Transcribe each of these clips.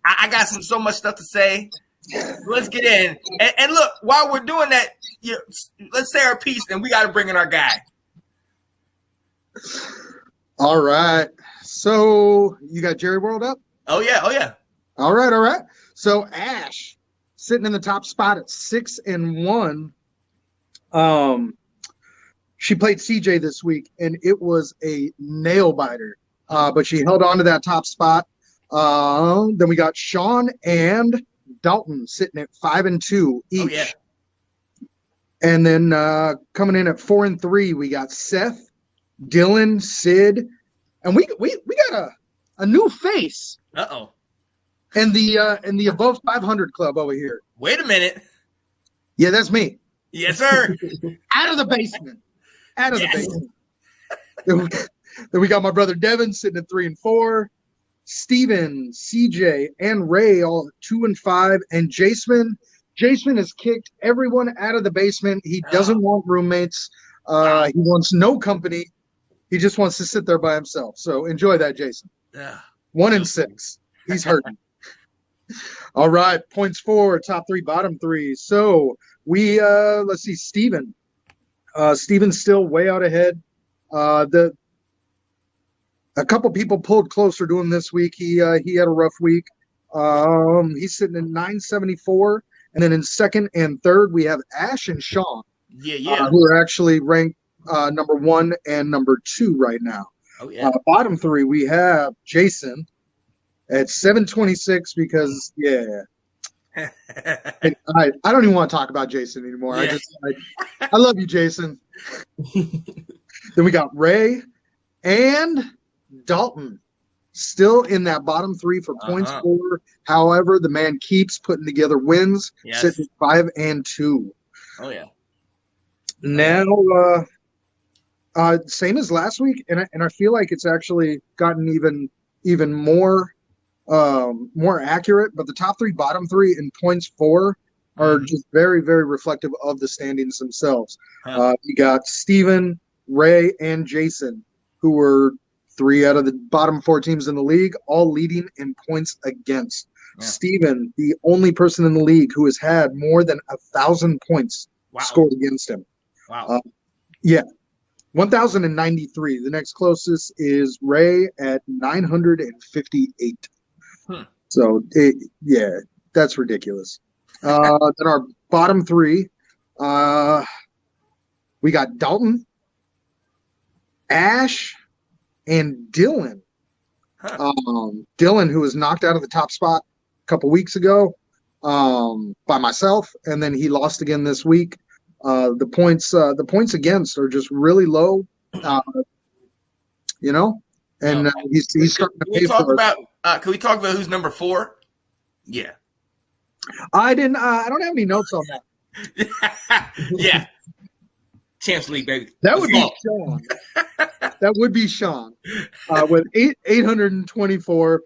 I got so much stuff to say. Let's get in. And look, while we're doing that, let's say our piece, and we got to bring in our guy. All right. So you got Jerrysworld up? Oh, yeah. All right. So Ash sitting in the top spot at 6-1. She played CJ this week, and it was a nail biter. But she held on to that top spot. Then we got Sean and Dalton sitting at 5-2 each. Oh, yeah. And then coming in at 4-3, we got Seth, Dylan, Sid, and we got a new face. Uh-oh. And the above 500 club over here. Wait a minute. Yeah, that's me. Yes, sir. Out of the basement. The basement. Then we got my brother Devin sitting at 3-4. Steven, CJ, and Ray all 2-5. And Jason has kicked everyone out of the basement. He doesn't want roommates. He wants no company. He just wants to sit there by himself. So enjoy that, Jason. 1-6. He's hurting. All right, points for top 3, bottom 3. So we let's see, Steven. Steven's still way out ahead. A couple people pulled closer to him this week. He had a rough week. He's sitting at 974, and then in second and third we have Ash and Sean. Yeah. Who are actually ranked number 1 and number 2 right now. Oh yeah. Bottom 3 we have Jason at 726 because and I don't even want to talk about Jason anymore. Yeah. I love you, Jason. Then we got Ray and Dalton still in that bottom 3 for points for. However, the man keeps putting together wins, sitting at 5-2. Oh yeah. Now, same as last week, and I feel like it's actually gotten even more accurate. But the top 3, bottom 3 in points for are just very, very reflective of the standings themselves. You got Steven, Ray, and Jason, who were 3 out of the bottom 4 teams in the league, all leading in points against. Yeah. Steven, the only person in the league who has had more than 1,000 points scored against him. Wow. 1,093. The next closest is Ray at 958. So, that's ridiculous. Then our bottom 3, we got Dalton, Ash, and Dylan. Dylan, who was knocked out of the top spot a couple weeks ago by myself, and then he lost again this week. The points against are just really low, and he's starting to pay for it. Can we talk about who's number 4? Yeah. I don't have any notes on that. Yeah. Champs League, baby. That would be Sean. That would be Sean with 824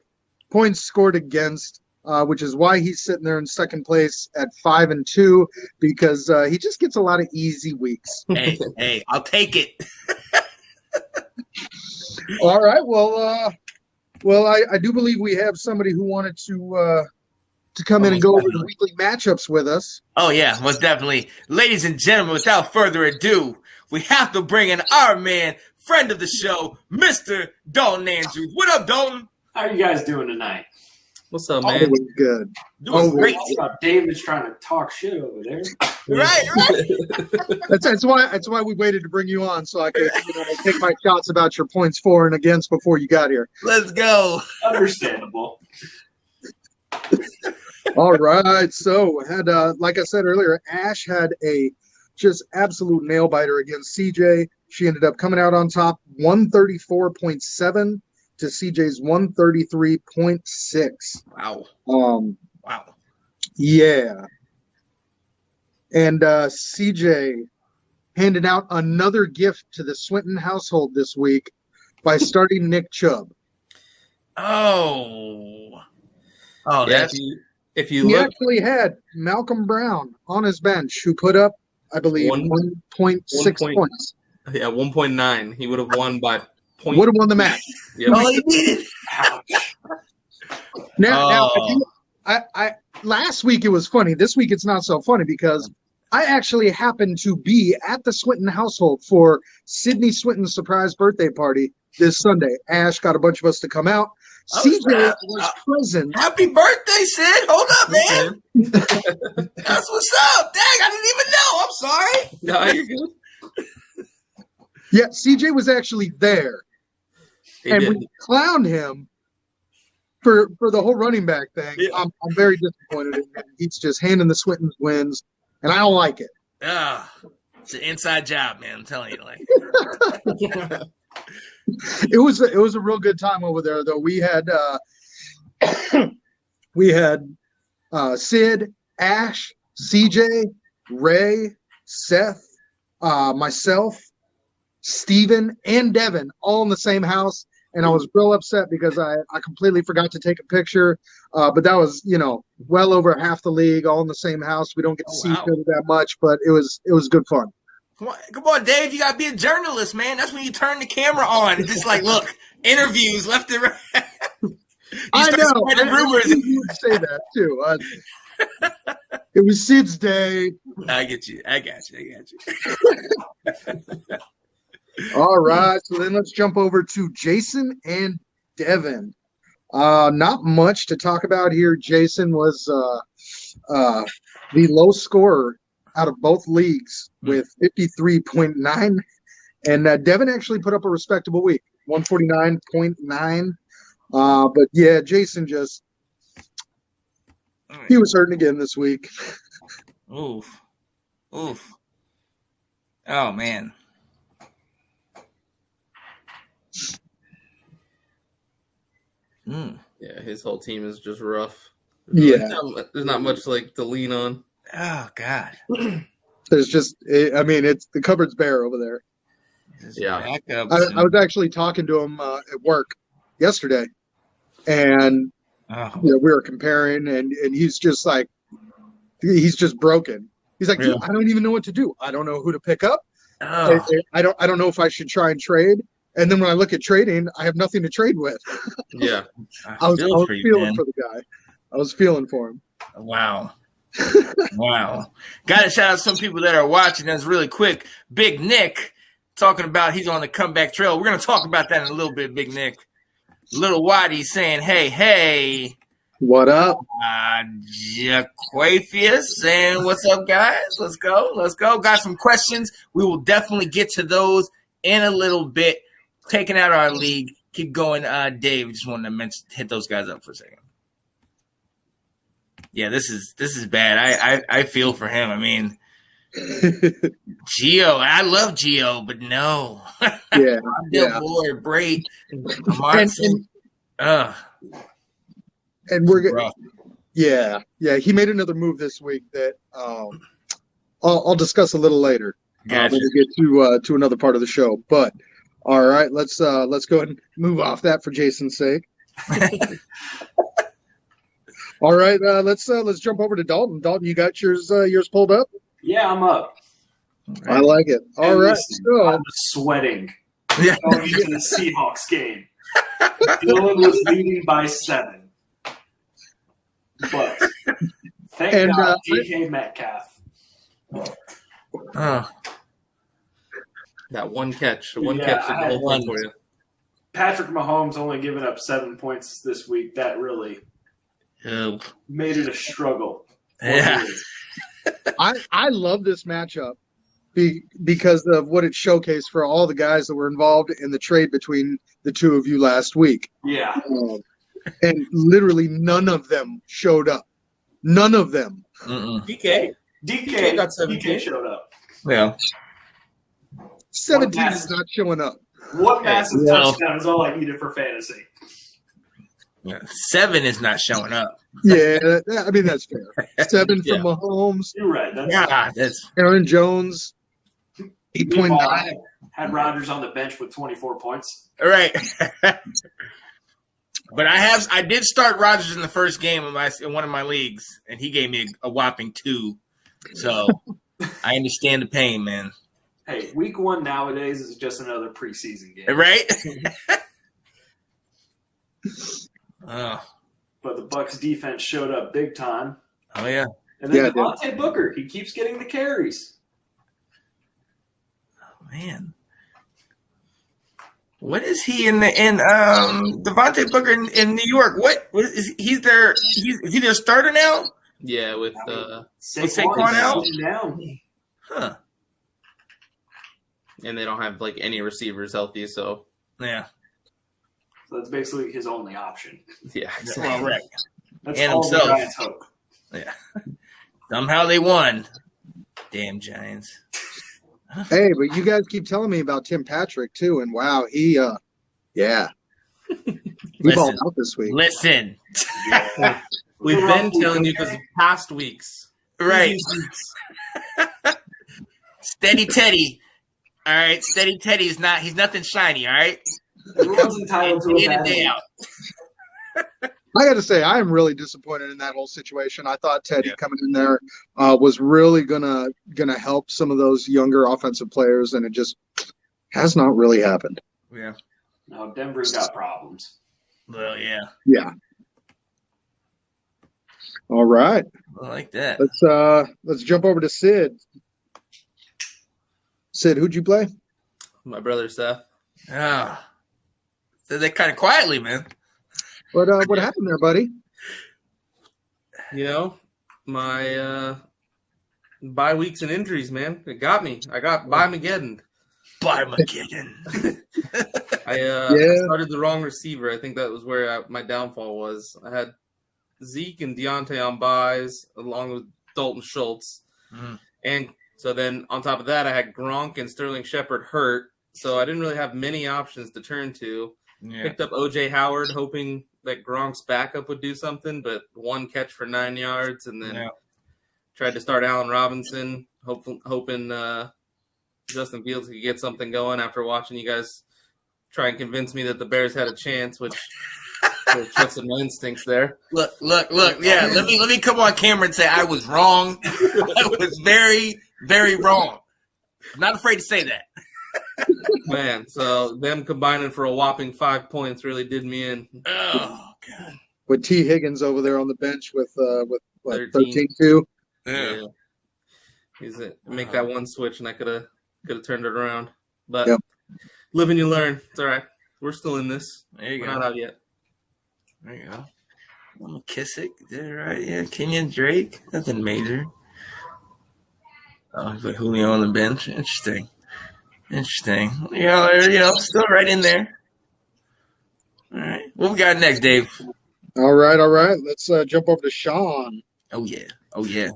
points scored against, which is why he's sitting there in second place at 5-2 because he just gets a lot of easy weeks. Hey, I'll take it. All right. Well, I do believe we have somebody who wanted to come in and go over the weekly matchups with us. Oh, yeah, most definitely. Ladies and gentlemen, without further ado, we have to bring in our man, friend of the show, Mr. Dalton Andrews. What up, Dalton? How are you guys doing tonight? What's up, man? Always good. Doing great. David's trying to talk shit over there. Right. That's why we waited to bring you on so I could take my shots about your points for and against before you got here. Let's go. Understandable. All right. So had like I said earlier, Ash had a just absolute nail biter against CJ. She ended up coming out on top 134.7 to CJ's 133.6. Wow. Wow. Yeah. And CJ handed out another gift to the Swinton household this week by starting Nick Chubb. Oh, yeah, that's if you he look, actually had Malcolm Brown on his bench, who put up, I believe, 1.6 points. Yeah, 1.9. He would have won by point. Would have won the match. Yep. all he needed. Now, I last week it was funny. This week it's not so funny because I actually happened to be at the Swinton household for Sydney Swinton's surprise birthday party this Sunday. Ash got a bunch of us to come out. CJ was present. Happy birthday, Sid. Hold up, man. That's what's up. Dang, I didn't even know. I'm sorry. No, you're good. Yeah, CJ was actually there. He and did. we clowned him for the whole running back thing. Yeah. I'm very disappointed in him. He's just handing the Swintons wins, and I don't like it. It's an inside job, man. I'm telling you. Like, It was a real good time over there, though. We had Sid, Ash, CJ, Ray, Seth, myself, Steven, and Devin all in the same house. And I was real upset because I completely forgot to take a picture. But that was, well over half the league all in the same house. We don't get to see each other that much, but it was good fun. Come on, Dave. You got to be a journalist, man. That's when you turn the camera on. It's just like, look, interviews left and right. I know. Rumors. You would say that, too. It was Sid's day. I get you. All right. So then let's jump over to Jason and Devin. Not much to talk about here. Jason was the low scorer out of both leagues with 53.9. And Devin actually put up a respectable week, 149.9. But yeah, Jason he was hurting again this week. Oof. Oh, man. Yeah, his whole team is just rough. Yeah. There's not much like to lean on. Oh, God. There's just, it's the cupboard's bare over there. Yeah. I was actually talking to him at work yesterday, and we were comparing, and he's just like, he's just broken. He's like, dude, I don't even know what to do. I don't know who to pick up. I don't know if I should try and trade. And then when I look at trading, I have nothing to trade with. Yeah. I was feeling for the guy. I was feeling for him. Wow. Wow. Got to shout out some people that are watching us really quick. Big Nick talking about he's on the comeback trail. We're going to talk about that in a little bit, Big Nick. Little Waddy saying, hey. What up? Jaquafius saying, what's up, guys? Let's go. Got some questions. We will definitely get to those in a little bit. Taking out our league. Keep going. Dave, just wanted to hit those guys up for a second. Yeah, this is bad. I feel for him. I mean, Gio, I love Gio, but no. Yeah. Boy, Bray, and we're good. Yeah. He made another move this week that I'll discuss a little later. Gotcha. When we get to another part of the show. But all right, let's go ahead and move off that for Jason's sake. All right, let's jump over to Dalton. Dalton, you got yours pulled up? Yeah, I'm up. I like it. All right, so I was sweating going into the Seahawks game. Dylan was leading by 7, but thank God DK Metcalf. That one catch did the whole thing for you. Patrick Mahomes only giving up 7 points this week. That really made it a struggle. Yeah. I love this matchup because of what it showcased for all the guys that were involved in the trade between the two of you last week. Yeah. And literally none of them showed up. None of them. DK got 17. DK showed up. Yeah. 17 is not showing up. What massive touchdown is all I needed for fantasy. Yeah. 7 is not showing up. Yeah, I mean, that's fair. 7 from Mahomes. You're right. That's Aaron Jones, 8.9. Had Rodgers on the bench with 24 points. all right. But I did start Rodgers in the first game in one of my leagues, and he gave me a whopping 2. So I understand the pain, man. Hey, week 1 nowadays is just another preseason game. Right? but the Bucks defense showed up big time. Oh, yeah. And then Devontae Booker, he keeps getting the carries. Oh, man. What is he in Devontae Booker in New York? What is he's their starter now? Yeah, with Saquon out down. Huh. And they don't have like any receivers healthy, so yeah. So that's basically his only option. Yeah, exactly. Well, right. That's and all himself. the Giants hope. Yeah. Somehow they won. Damn Giants. Hey, but you guys keep telling me about Tim Patrick too, and wow, he balled out this week. Listen. Yeah. We've been telling you because past weeks. Right. Steady Teddy. All right. Steady Teddy he's nothing shiny, all right? Everyone's entitled to a bad day week. out. I got to say, I am really disappointed in that whole situation. I thought Teddy coming in there was really gonna help some of those younger offensive players, and it just has not really happened. Yeah. No, Denver's got problems. Well, yeah. Yeah. All right. I like that. Let's jump over to Sid. Sid, who'd you play? My brother Seth. Ah. So they kind of quietly, man. What happened there, buddy? You know, my bye weeks and injuries, man. It got me. I got By-Mageddon. By-Mageddon. I started the wrong receiver. I think that was where my downfall was. I had Zeke and Deontay on buys, along with Dalton Schultz. Mm. And so then on top of that, I had Gronk and Sterling Shepard hurt. So I didn't really have many options to turn to. Yeah. Picked up O.J. Howard, hoping that Gronk's backup would do something, but one catch for 9 yards, and then tried to start Allen Robinson, hoping Justin Fields could get something going after watching you guys try and convince me that the Bears had a chance, which trusted my instincts there. Look. Yeah, let me come on camera and say I was wrong. I was very, very wrong. I'm not afraid to say that. Man, so them combining for a whopping 5 points really did me in. Oh, God. With T. Higgins over there on the bench with 13. 13-2. Yeah. He's make that one switch, and I could have turned it around. But live and you learn. It's all right. We're still in this. There you We're go. not out yet. There you go. McKissick, did it right? Yeah, Kenyon Drake. Nothing major. Oh, but Julio on the bench. Interesting. Still right in there. All right. What we got next, Dave? All right. Let's jump over to Sean. Oh, yeah.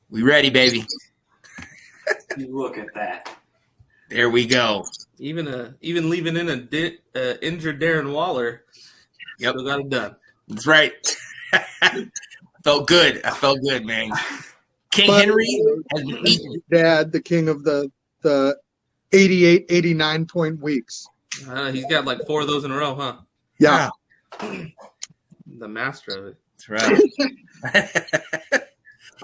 We ready, baby. You look at that. There we go. Even leaving in a injured Darren Waller. Yep. Still got it done. That's right. I felt good, man. King Henry has been eaten. Dad, the king of the 88, 89 point weeks. He's got like 4 of those in a row, huh? Yeah. The master of it. That's right.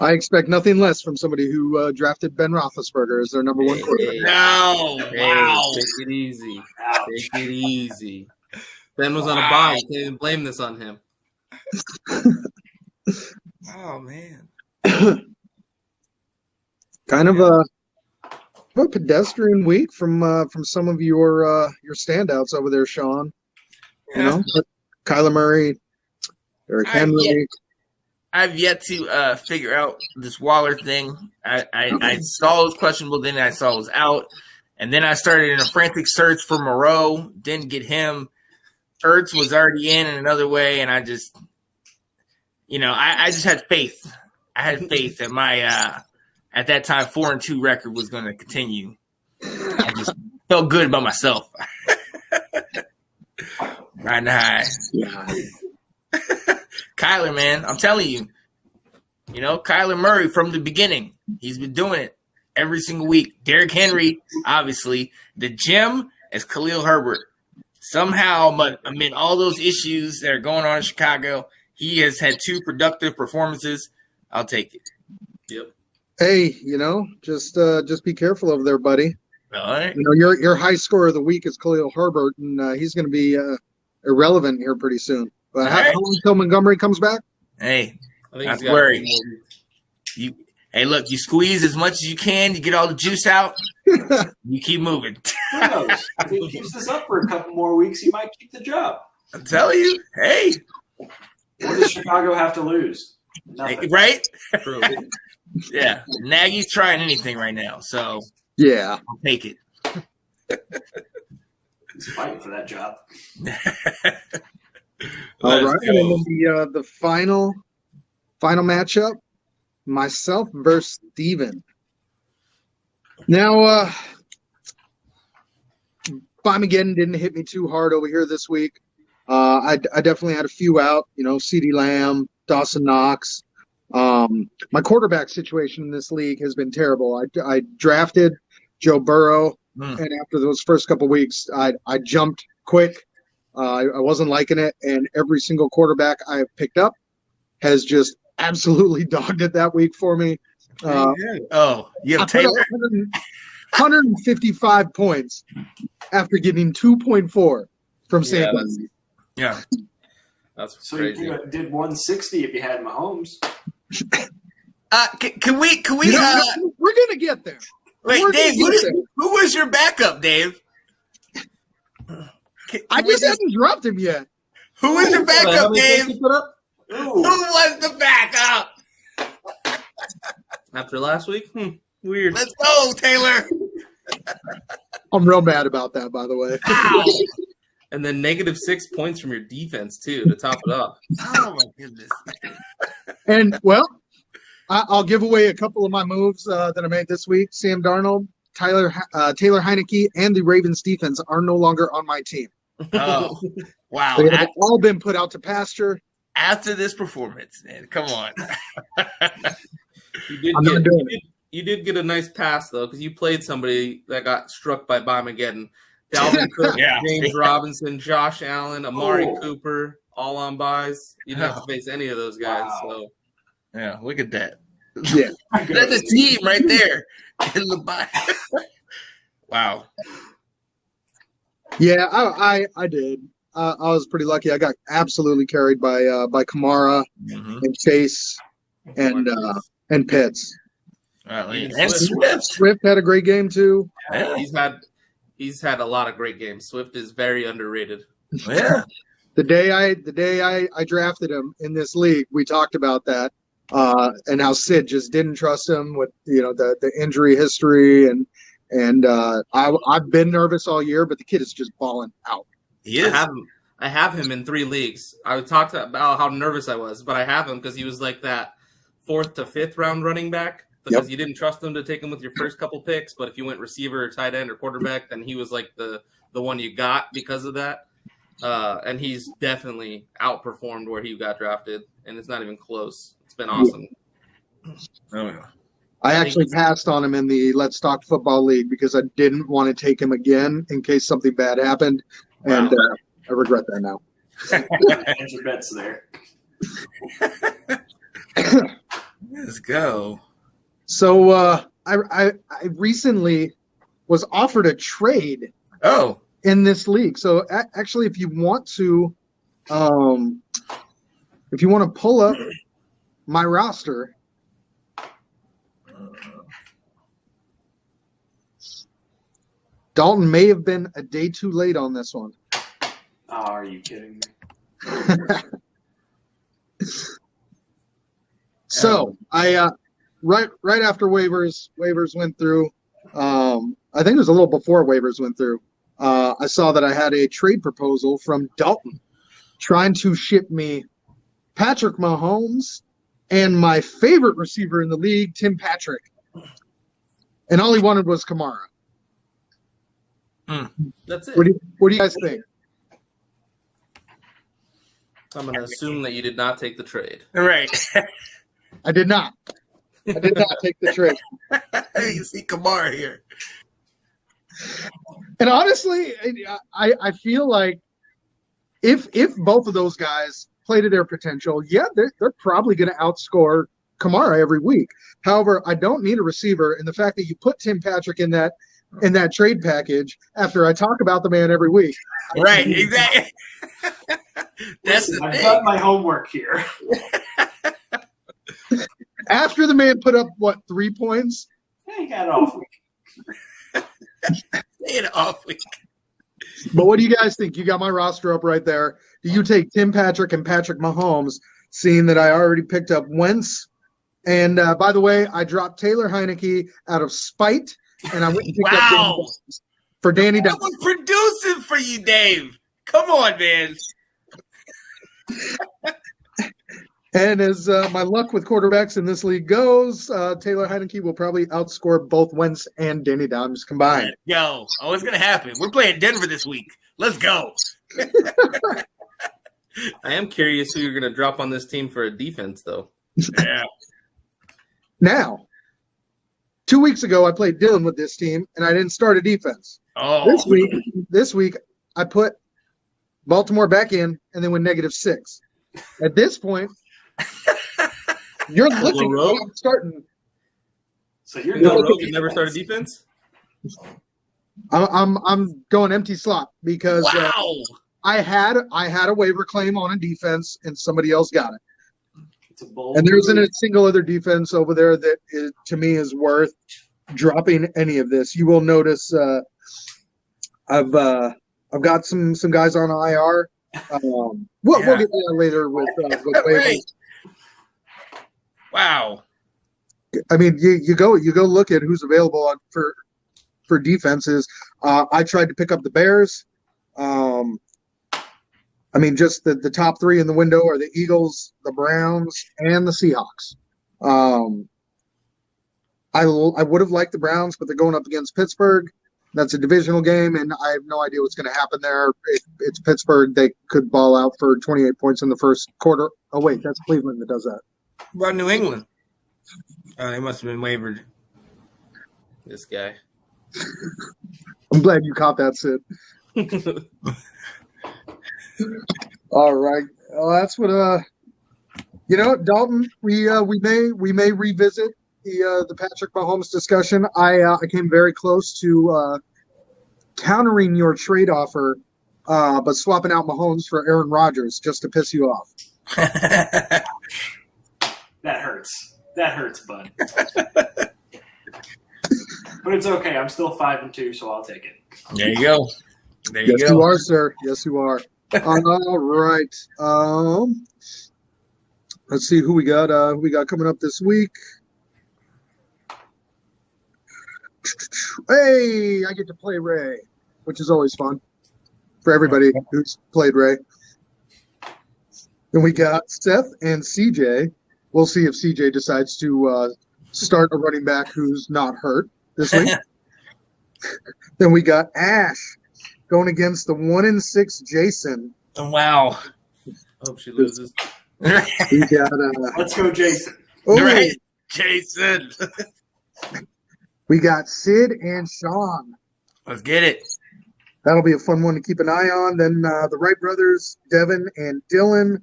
I expect nothing less from somebody who drafted Ben Roethlisberger as their number one quarterback. No. Wow. Take it easy. Ben was on a bye. You can't even blame this on him. Oh, man. Kind of a pedestrian week from some of your standouts over there, Sean. Yeah. You know, Kyler Murray, Derrick Henry. I've yet to figure out this Waller thing. I saw it was questionable, then I saw it was out. And then I started in a frantic search for Moreau, didn't get him. Ertz was already in another way, and I just I just had faith. I had faith that my at that time 4-2 record was going to continue. I just felt good about myself. Riding high. Yeah. Kyler, man, I'm telling you, Kyler Murray from the beginning, he's been doing it every single week. Derrick Henry, obviously, the gym is Khalil Herbert. Somehow, amid all those issues that are going on in Chicago, he has had 2 productive performances. I'll take it. Yep. Hey, just be careful over there, buddy. All right. Your high score of the week is Khalil Herbert, and he's going to be irrelevant here pretty soon. But how long until Montgomery comes back? Hey, I think not worried. Hey, look, you squeeze as much as you can. You get all the juice out. You keep moving. Who knows? If he keeps this up for a couple more weeks, he might keep the job. I'm telling you. Hey. What does Chicago have to lose? Nothing. Hey, right? True. Yeah. Nagy's trying anything right now, so yeah, I'll take it. He's fighting for that job. All right. And then the final matchup, myself versus Steven. Now, Bamageddon didn't hit me too hard over here this week. I definitely had a few out, CeeDee Lamb, Dawson Knox. My quarterback situation in this league has been terrible. I drafted Joe Burrow, and after those first couple weeks, I jumped quick. I wasn't liking it, and every single quarterback I've picked up has just absolutely dogged it that week for me. You have Taylor? 155 points after getting 2.4 from Sam. Yeah. That's so crazy. you did 160 if you had Mahomes. Can we? We're gonna get there. Wait, Dave. Who was your backup, Dave? I just haven't dropped him yet. Who was your backup, Dave? Who was the backup? After last week? Weird. Let's go, Taylor. I'm real mad about that, by the way. And then -6 points from your defense, too, to top it off. Oh, my goodness. And, well, I'll give away a couple of my moves that I made this week. Sam Darnold, Taylor Heineke, and the Ravens defense are no longer on my team. Oh, wow. They have all been put out to pasture. After this performance, man. Come on. You did get a nice pass, though, because you played somebody that got struck by Bamageddon. Dalvin Cook, James Robinson, Josh Allen, Amari Cooper, all on buys. You didn't have to face any of those guys. Wow. So, yeah, look at that. Yeah. That's a team right there in the buy. Wow. Yeah, I did. I was pretty lucky. I got absolutely carried by Kamara and Chase and Pitts. And Swift. Swift had a great game too. Yeah. He's had a lot of great games. Swift is very underrated. Yeah. The day I drafted him in this league, we talked about that and how Sid just didn't trust him with the injury history and I've been nervous all year, but the kid is just balling out. He is. I have him in 3 leagues. I talked about how nervous I was, but I have him because he was like that 4th to 5th round running back because you didn't trust him to take him with your first couple picks. But if you went receiver or tight end or quarterback, then he was like the one you got because of that. And he's definitely outperformed where he got drafted, and it's not even close. It's been awesome. Oh, yeah. I actually passed on him in the Let's Talk Football League because I didn't want to take him again in case something bad happened, and I regret that now. And your bets there. Let's go. So I recently was offered a trade. Oh. In this league. So actually, if you want to pull up my roster, Dalton may have been a day too late on this one. Oh, are you kidding me? So I right after waivers went through. I think it was a little before waivers went through. I saw that I had a trade proposal from Dalton trying to ship me Patrick Mahomes and my favorite receiver in the league, Tim Patrick. And all he wanted was Kamara. That's it. What do you guys think? I'm going to assume that you did not take the trade. Right. I did not. I did not take the trade. You see Kamara here. And honestly, I feel like if both of those guys play to their potential, they're probably going to outscore Kamara every week. However, I don't need a receiver, and the fact that you put Tim Patrick in that in that trade package after I talk about the man every week. Right, exactly. That's Listen, the I've thing. done my homework here. After the man put up, 3 points? Yeah, you got it off week. Stay off week. But what do you guys think? You got my roster up right there. Do you take Tim Patrick and Patrick Mahomes, seeing that I already picked up Wentz? And by the way, I dropped Taylor Heineke out of spite, and I went and picked up Danny Dimes for Danny Dimes. I was producing for you, Dave. Come on, man. And as my luck with quarterbacks in this league goes, Taylor Heineke will probably outscore both Wentz and Danny Dimes combined. Let's go. Oh, it's going to happen. We're playing Denver this week. Let's go. I am curious who you're going to drop on this team for a defense, though. Yeah. Now, 2 weeks ago, I played Dylan with this team, and I didn't start a defense. Oh. This week, I put Baltimore back in and then went -6. At this point, you're looking at what I'm starting. So you're No, no Rogue can never start a defense? I'm going empty slot because Wow. I had a waiver claim on a defense and somebody else got it. It's a bold And there isn't move. a single other defense over there that to me is worth dropping any of this. You will notice I've got some guys on IR. We'll get to that later with waivers. Right. Wow. I mean, you go look at who's available for defenses. I tried to pick up the Bears. I mean, just the top three in the window are the Eagles, the Browns, and the Seahawks. I would have liked the Browns, but they're going up against Pittsburgh. That's a divisional game, and I have no idea what's going to happen there. It's Pittsburgh. They could ball out for 28 points in the first quarter. Oh, wait, that's Cleveland that does that. What about New England? Oh, they must have been wavered. This guy. I'm glad you caught that, Sid. All right. Well, that's what Dalton, we may revisit the Patrick Mahomes discussion. I came very close to countering your trade offer, but swapping out Mahomes for Aaron Rodgers just to piss you off. That hurts. That hurts, bud. But it's okay. I'm still 5-2, so I'll take it. There you go. There you Yes, go. you are, sir. Yes, you are. All right. Let's see who we got. Who we got coming up this week? Hey, I get to play Ray, which is always fun for everybody who's played Ray. Then we got Seth and CJ. We'll see if CJ decides to start a running back who's not hurt this week. Then we got Ash going against the 1-6 Jason. Wow. Hope she loses. We got Let's go, Jason. Right, Jason. We got Sid and Sean. Let's get it. That'll be a fun one to keep an eye on. Then the Wright brothers, Devin and Dylan,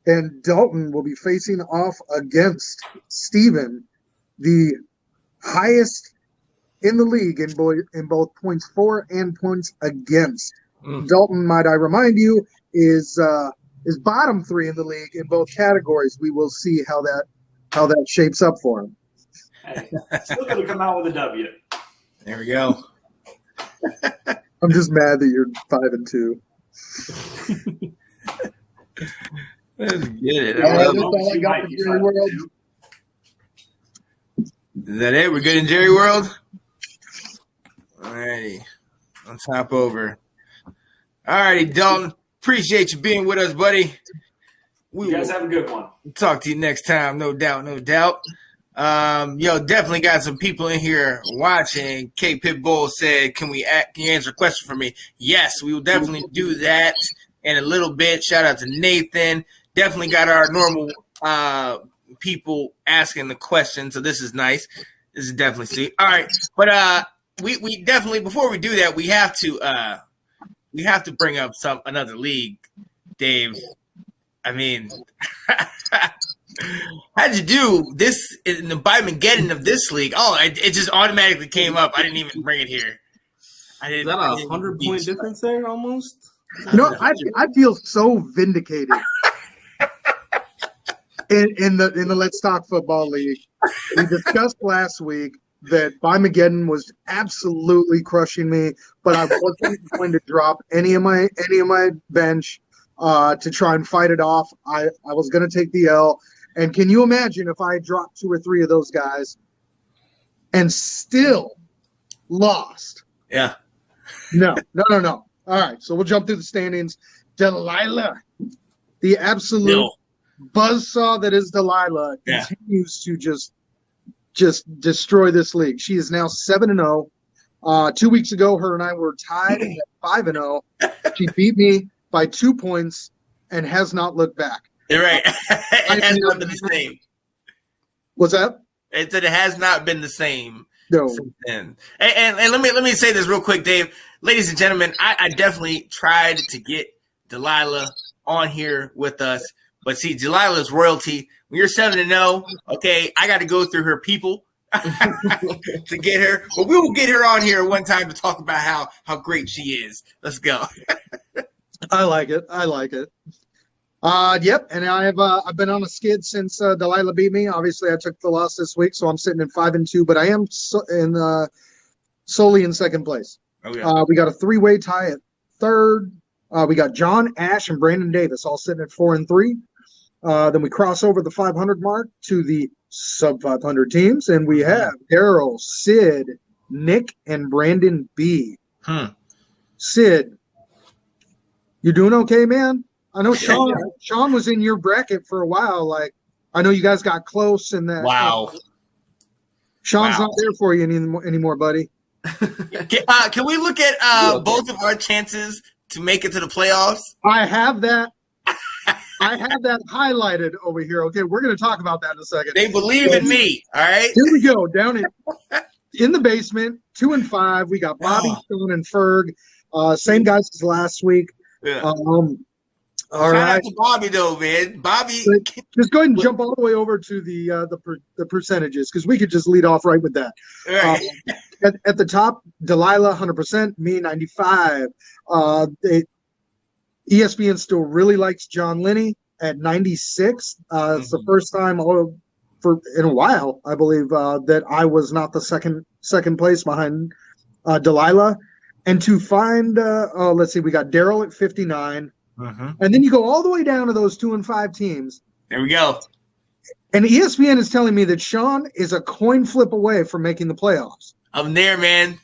and Dalton will be facing off against Steven, the highest in the league in both points for and points against. Dalton, might I remind you, is bottom 3 in the league in both categories. We will see how that shapes up for him. Hey, still going to come out with a W. There we go. I'm just mad that you're 5-2. Let's get it. All right, that's Well, all I you got might for be Jerry World. 5-2. Is that it? We're good in Jerry World? All righty. Let's hop over. All righty, Dalton. Appreciate you being with us, buddy. You guys have a good one. Talk to you next time. No doubt, no doubt. Definitely got some people in here watching. K Pitbull said, can you answer a question for me? Yes, we will definitely do that in a little bit. Shout out to Nathan. Definitely got our normal people asking the question, so this is nice. This is definitely sweet. All right, but we definitely, before we do that, we have to bring up another league, Dave. I mean, How'd you do this in the Biden of this league? Oh, it just automatically came up. I didn't even bring it here. Is that a 100-point difference there almost? No, I feel so vindicated in the Let's Talk Football League. We discussed last week that Bimageddon was absolutely crushing me, but I wasn't going to drop any of my bench to try and fight it off. I was going to take the L. And can you imagine if I dropped 2 or 3 of those guys and still lost? Yeah. No. All right, so we'll jump through the standings. Delilah, the absolute buzzsaw that is Delilah, continues to just destroy this league. She is now 7-0. 2 weeks ago, her and I were tied at 5-0. She beat me by 2 points and has not looked back. You're right. It has not been the same. What's that? It has not been the same. No. Since then. And let me say this real quick, Dave. Ladies and gentlemen, I definitely tried to get Delilah on here with us. But see, Delilah's royalty. When you're 7-0, okay, I got to go through her people to get her. But we will get her on here one time to talk about how great she is. Let's go. I like it. Yep, and I've been on a skid since Delilah beat me. Obviously, I took the loss this week, so I'm sitting at 5-2. But I am solely in second place. Oh, yeah. We got a 3-way tie at third. We got John, Ash, and Brandon Davis all sitting at 4-3. Then we cross over the 500 mark to the sub 500 teams, and we have Daryl, Sid, Nick, and Brandon B. Sid, you doing okay, man? I know Sean was in your bracket for a while. Like, I know you guys got close in that. Wow. Sean's not there for you anymore, buddy. Can we look at both of our chances to make it to the playoffs? I have that. I have that highlighted over here. Okay, we're going to talk about that in a second. They believe in me. All right. Here we go. Down in the basement, 2-5. We got Bobby, Sean, and Ferg. Same guys as last week. Yeah. All right. Out to Bobby, though, man. Bobby. Just go ahead and jump all the way over to the percentages, because we could just lead off right with that. Right. At the top, Delilah 100%, me 95. ESPN still really likes John Linney at 96. It's the first time in a while, I believe, that I was not the second place behind Delilah. And to find, let's see, we got Daryl at 59. And then you go all the way down to those 2-5 teams. There we go. And ESPN is telling me that Sean is a coin flip away from making the playoffs. I'm there, man.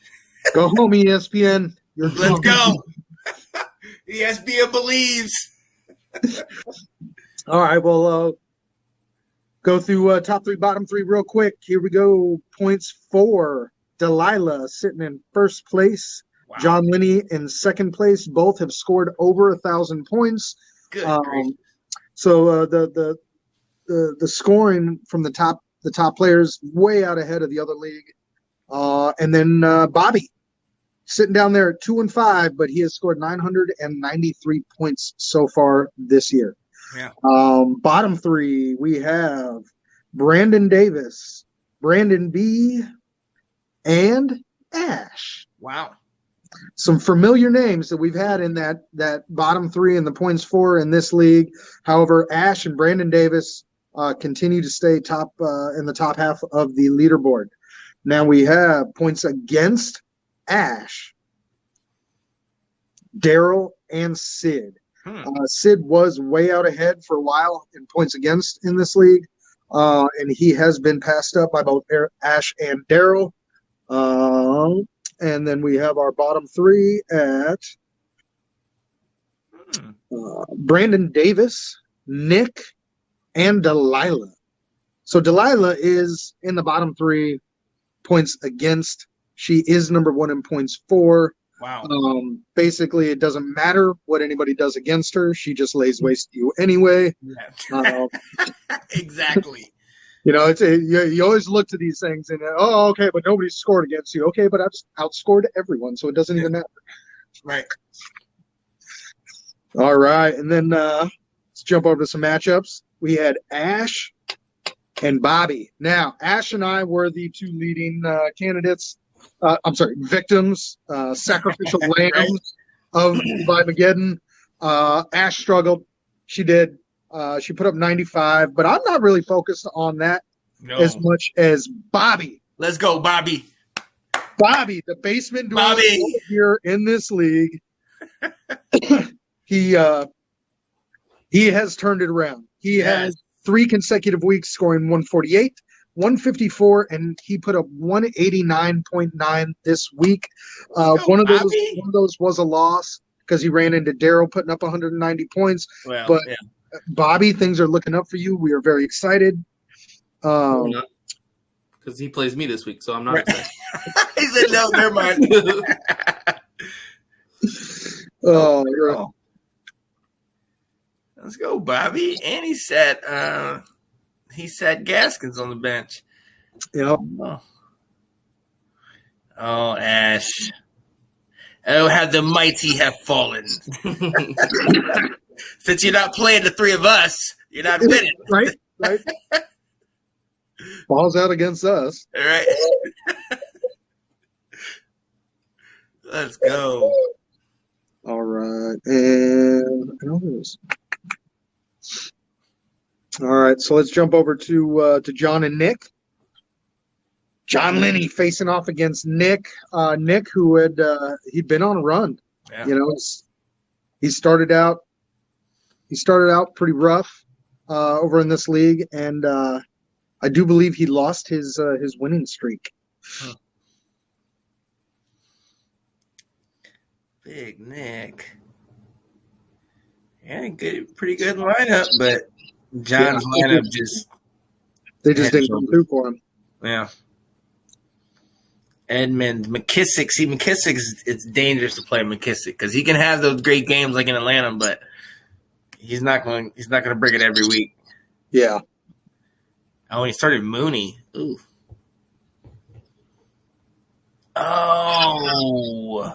Go home, ESPN. Let's go. ESPN believes. All right, well, go through top 3, bottom 3 real quick. Here we go. Points for Delilah sitting in first place. Wow. John Linney in second place. Both have scored over 1,000 points. Good. So the scoring from the top players way out ahead of the other league. And then Bobby sitting down there at 2-5, but he has scored 993 points so far this year. Yeah. Bottom 3, we have Brandon Davis, Brandon B, and Ash. Wow. Some familiar names that we've had in that bottom 3 and the points for in this league. However, Ash and Brandon Davis continue to stay top in the top half of the leaderboard. Now we have points against Ash, Daryl, and Sid. Sid was way out ahead for a while in points against in this league, and he has been passed up by both Ash and Daryl. And then we have our bottom 3 at Brandon Davis, Nick, and Delilah. So Delilah is in the bottom 3 points against. She is number 1 in points for. Wow. Basically, it doesn't matter what anybody does against her. She just lays waste to you anyway. Yeah. Exactly. You know, you always look to these things and, okay, but nobody's scored against you. Okay, but I've outscored everyone, so it doesn't even matter. Right. All right, and then let's jump over to some matchups. We had Ash and Bobby. Now, Ash and I were the two leading victims, sacrificial lambs of Mageddon. Ash struggled. She did. She put up 95, but I'm not really focused on that as much as Bobby. Let's go, Bobby. Bobby, the basement dweller here in this league. He has turned it around. He has 3 consecutive weeks scoring 148, 154, and he put up 189.9 this week. One of those was a loss because he ran into Daryl putting up 190 points. Well, Bobby, things are looking up for you. We are very excited. Because he plays me this week, so I'm not excited. He said, no, never mind. Let's go, Bobby. And he sat Gaskins on the bench. Yep. Oh, Ash. Oh, how the mighty have fallen. Since you're not playing the 3 of us, you're not winning. Right. Falls out against us. All right. Let's go. All right. And all right, so let's jump over to John and Nick. John Linney facing off against Nick. Nick, who he'd been on a run. Yeah. You know, he started out pretty rough over in this league, and I do believe he lost his winning streak. Huh. Big Nick. Yeah, pretty good lineup, but John's lineup didn't come through for him. Yeah. Edmund, McKissick. See, it's dangerous to play McKissick because he can have those great games like in Atlanta, but he's not going to bring it every week. Yeah. Oh, he started Mooney. Ooh. Oh.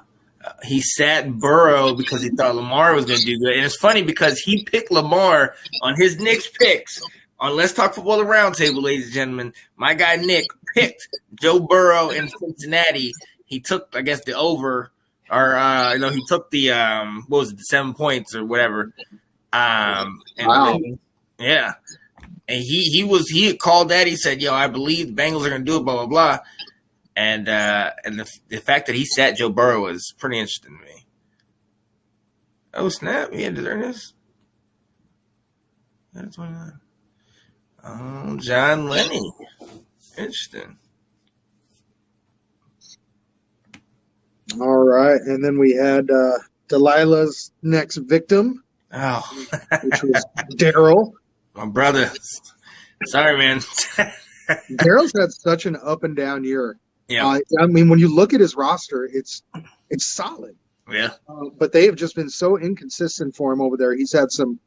He sat Burrow because he thought Lamar was going to do good. And it's funny because he picked Lamar on his Knicks picks. On Let's Talk Football the Roundtable, ladies and gentlemen, my guy Nick picked Joe Burrow in Cincinnati. He took, I guess, the over. Or, he took the, what was it, the 7 points or whatever. Wow. Yeah. And he had called that. He said, I believe the Bengals are going to do it, blah, blah, blah. And the fact that he sat Joe Burrow was pretty interesting to me. Oh, snap. He had to earn this. That's 29. Oh, John Linney. Interesting. All right. And then we had Delilah's next victim. Oh. Which was Daryl. My brother. Sorry, man. Daryl's had such an up and down year. Yeah. I mean, when you look at his roster, it's solid. Yeah. But they have just been so inconsistent for him over there. He's had some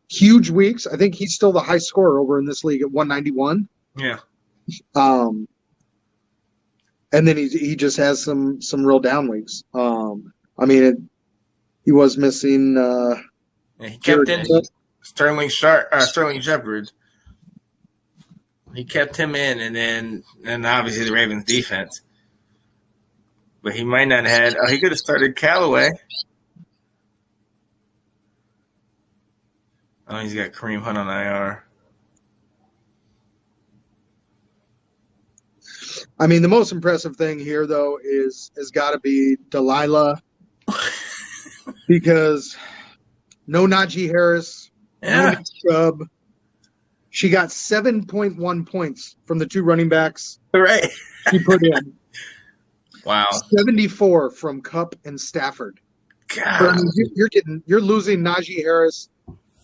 huge weeks. I think he's still the high scorer over in this league at 191. Yeah. And then he just has some real down weeks. He was missing. He kept in Sterling Shepard. He kept him in, and obviously the Ravens defense. But he might not have had. He could have started Callaway. Oh, he's got Kareem Hunt on IR. I mean, the most impressive thing here, though, has got to be Delilah, because no Najee Harris, no Nick Chubb. She got 7.1 points from the 2 running backs. Right. She put in. Wow. 74 from Kupp and Stafford. God. You're losing Najee Harris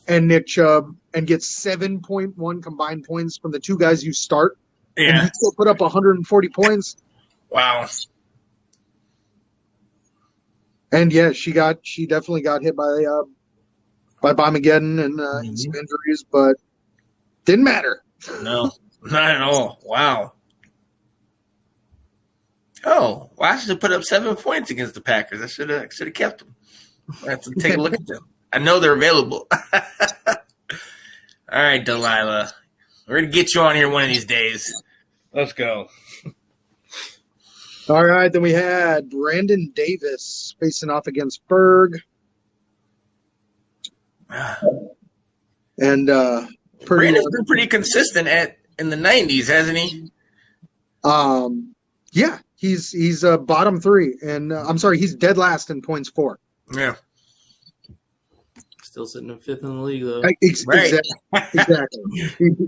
and Nick Chubb and get 7.1 combined points from the 2 guys you start. Yeah. And you still put up 140 points. Wow. And she definitely got hit by Mageddon and some injuries, but didn't matter. No, not at all. Wow. Oh, I should have put up 7 points against the Packers. I should have kept them. I have to take a look at them. I know they're available. All right, Delilah. We're going to get you on here one of these days. Let's go. All right, then we had Brandon Davis facing off against Berg. And Brandon's been pretty consistent in the 90s, hasn't he? Yeah, he's bottom 3, and I'm sorry, he's dead last in points for. Yeah. Still sitting in 5th in the league, though. Exactly.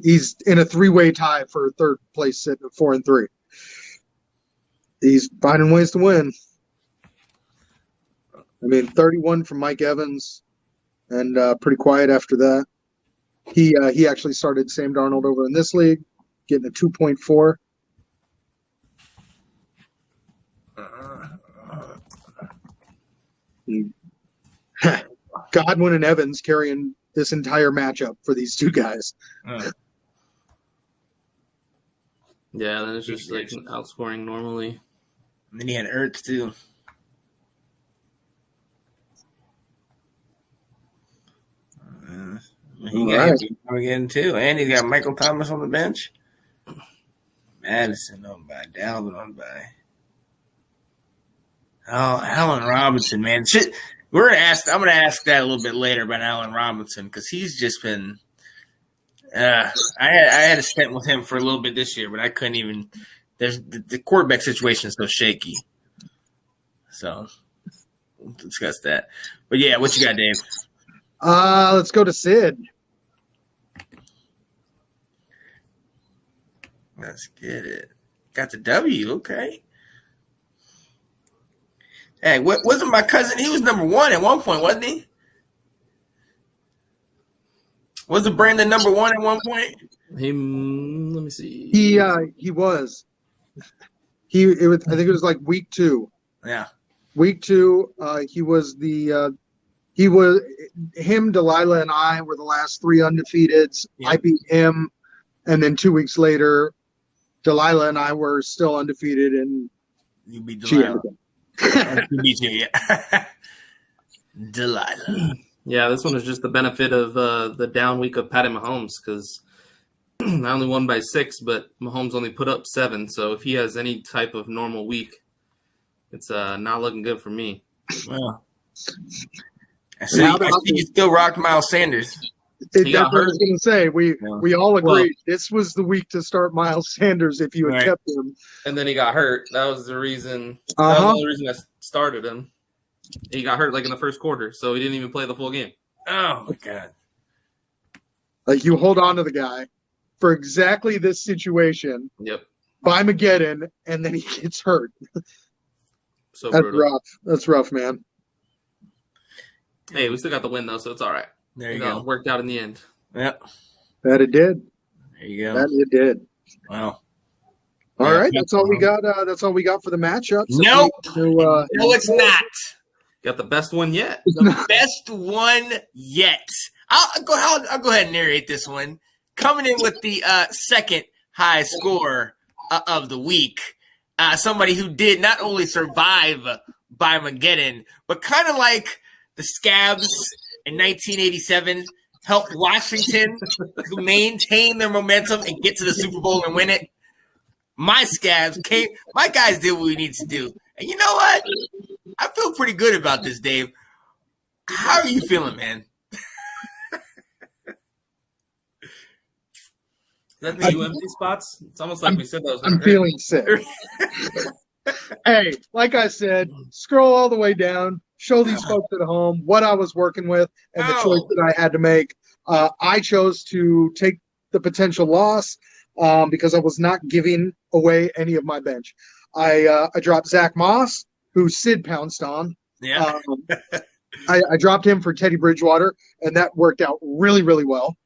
He's in a 3-way tie for 3rd place, sitting at 4 and 3. He's finding ways to win. I mean, 31 from Mike Evans, and pretty quiet after that. He actually started Sam Darnold over in this league, getting a 2.4. Godwin and Evans carrying this entire matchup for these two guys. Yeah, then it's just like outscoring normally. And then he had Ertz too. He got him again too, and he's got Michael Thomas on the bench. Madison on by, Dalvin on by. Oh, Allen Robinson, man. I'm gonna ask that a little bit later about Allen Robinson because he's just been. I had a stint with him for a little bit this year, but I couldn't even. There's the quarterback situation is so shaky. So we'll discuss that. But yeah, what you got, Dave? Let's go to Sid. Let's get it. Got the W. Okay. Hey, wasn't my cousin? He was number 1 at one point, wasn't he? Wasn't Brandon number 1 at one point? Let me see. He was. I think it was like week 2. Yeah. Week 2. He was him, Delilah, and I were the last 3 undefeateds. Yeah. I beat him, and then 2 weeks later, Delilah and I were still undefeated, and you beat Delilah. You beat you, yeah. Delilah. Yeah, this one is just the benefit of the down week of Patty Mahomes because I only won by 6, but Mahomes only put up 7. So if he has any type of normal week, it's not looking good for me. Well, I see you still rocked Miles Sanders. That's what I was going to say. We all agreed this was the week to start Miles Sanders if you had kept him. And then he got hurt. That was the reason. That was the only reason I started him. He got hurt like in the first quarter, so he didn't even play the full game. Oh my God! Like you hold on to the guy for exactly this situation. Yep. By Mageddon, and then he gets hurt. So that's brutal. rough. That's rough, man. Hey, we still got the win though, so it's all right. There you go. It worked out in the end. Yep. That it did. There you go. That it did. Wow. All right, that's all we got. That's all we got for the matchups. Nope. No, it's not. Got the best one yet. The best one yet. I'll go ahead and narrate this one. Coming in with the second high score of the week. Somebody who did not only survive by Mageddon, but kind of like the Scabs in 1987 helped Washington to maintain their momentum and get to the Super Bowl and win it. My Scabs came. My guys did what we need to do. And you know what? I feel pretty good about this, Dave. How are you feeling, man? Is that the empty spots? It's almost like we said that was. I'm feeling sick. Hey, like I said, scroll all the way down. Show these folks at home what I was working with and the choice that I had to make. I chose to take the potential loss because I was not giving away any of my bench. I dropped Zach Moss, who Sid pounced on. Yeah. I dropped him for Teddy Bridgewater, and that worked out really, really well.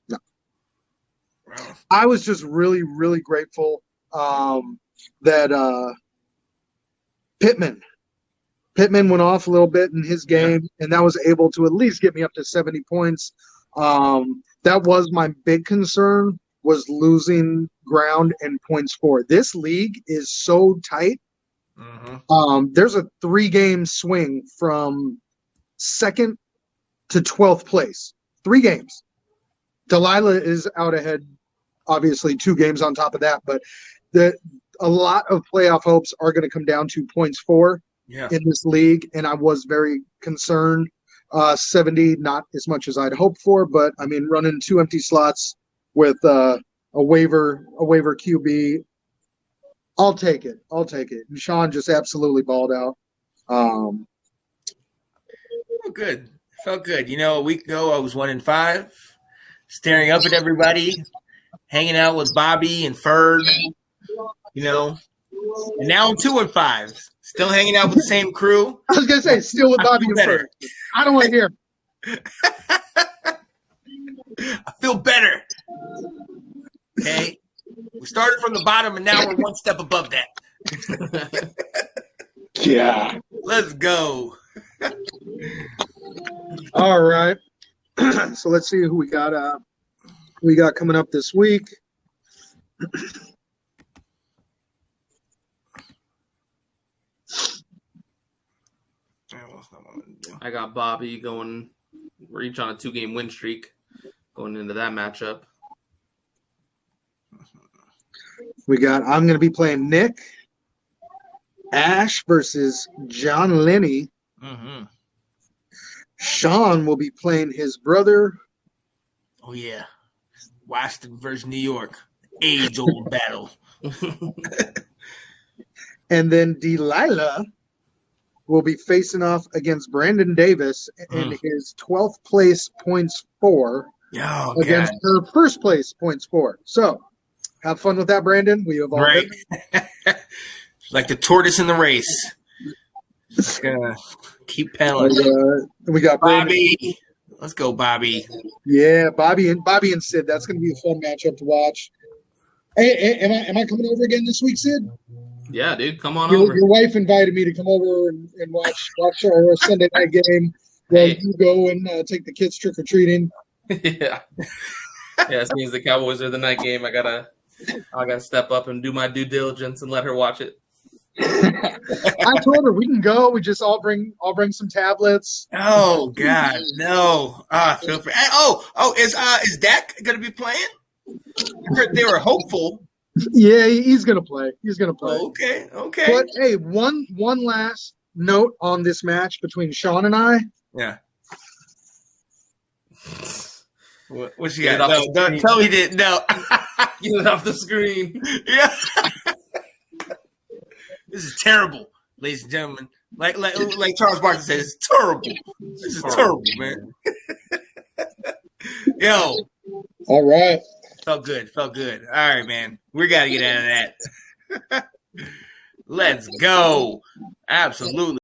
No. Wow. I was just really, really grateful that Pittman went off a little bit in his game, and that was able to at least get me up to 70 points. That was my big concern, was losing ground and points for. This league is so tight. Mm-hmm. There's a 3-game swing from 2nd to 12th place 3 games. Delilah is out ahead, obviously 2 games on top of that, but a lot of playoff hopes are going to come down to points for in this league, and I was very concerned. 70, not as much as I'd hoped for, but I mean, running 2 empty slots with a waiver QB, I'll take it. And Sean just absolutely balled out. Felt good. You know, a week ago I was 1-5, staring up at everybody, hanging out with Bobby and Ferg, you know, and now I'm 2-5, still hanging out with the same crew. I was gonna say still with Bobby and Ferg. I don't want to hear him. I feel better. Okay, we started from the bottom and now we're one step above that. Yeah, let's go. All right. So let's see who we got coming up this week. I got Bobby going. We're each on a 2-game win streak going into that matchup. I'm going to be playing Nick. Ash versus John Lenny. Mm-hmm. Sean will be playing his brother. Oh, yeah. Washington versus New York. Age-old battle. And then Delilah will be facing off against Brandon Davis in his 12th place points for against her first place points for. So have fun with that, Brandon. We have all like the tortoise in the race. Just gonna keep pedaling. We got Bobby. Brandon. Let's go, Bobby. Yeah, Bobby and Sid. That's gonna be a fun matchup to watch. Hey, am I coming over again this week, Sid? Yeah, dude, come on over. Your wife invited me to come over and watch our Sunday night game while you go and take the kids trick or treating. Yeah, this means the Cowboys are the night game. I gotta step up and do my due diligence and let her watch it. I told her we can go. We just all bring some tablets. Oh God, no! Feel free. Is Dak gonna be playing? I heard they were hopeful. Yeah, he's gonna play. Okay. But hey, one last note on this match between Sean and I. Yeah. What you got? No, don't tell me that. No. Get it off the screen. Yeah. This is terrible, ladies and gentlemen. Like Charles Barkley said, it's terrible. This is terrible, man. Yo. All right. Felt good. All right, man. We got to get out of that. Let's go. Absolutely.